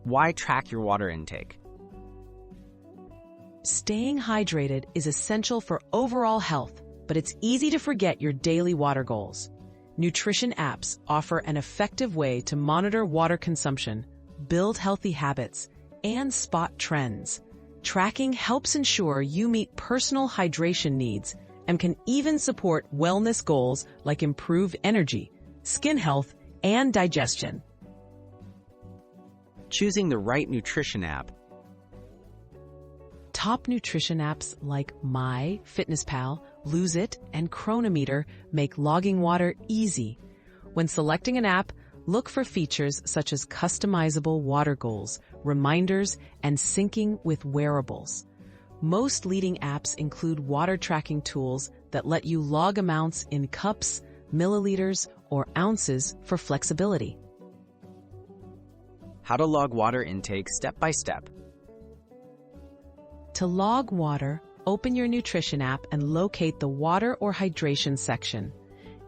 Why track your water intake? Staying hydrated is essential for overall health, but it's easy to forget your daily water goals. Nutrition apps offer an effective way to monitor water consumption, build healthy habits, and spot trends. Tracking helps ensure you meet personal hydration needs and can even support wellness goals like improved energy, skin health, and digestion. Choosing the right nutrition app. Top nutrition apps like MyFitnessPal, Lose It, and Cronometer make logging water easy. When selecting an app, look for features such as customizable water goals, reminders, and syncing with wearables. Most leading apps include water tracking tools that let you log amounts in cups, milliliters, or ounces for flexibility. How to log water intake step by step. To log water, open your nutrition app and locate the water or hydration section.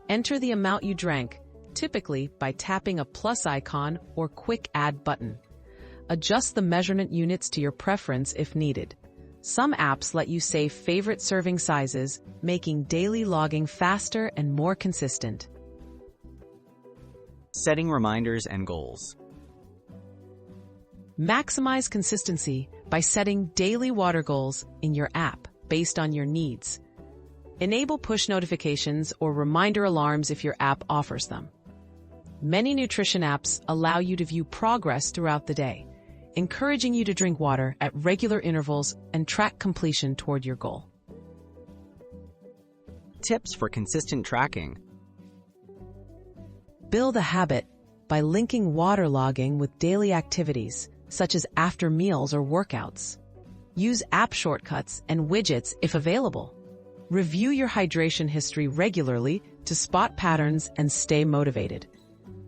Enter the amount you drank, typically by tapping a plus icon or quick add button. Adjust the measurement units to your preference if needed. Some apps let you save favorite serving sizes, making daily logging faster and more consistent. Setting reminders and goals. Maximize consistency by setting daily water goals in your app based on your needs. Enable push notifications or reminder alarms if your app offers them. Many nutrition apps allow you to view progress throughout the day, encouraging you to drink water at regular intervals and track completion toward your goal. Tips for consistent tracking. Build a habit by linking water logging with daily activities, such as after meals or workouts. Use app shortcuts and widgets if available. Review your hydration history regularly to spot patterns and stay motivated.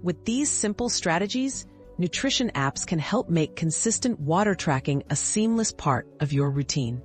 With these simple strategies, nutrition apps can help make consistent water tracking a seamless part of your routine.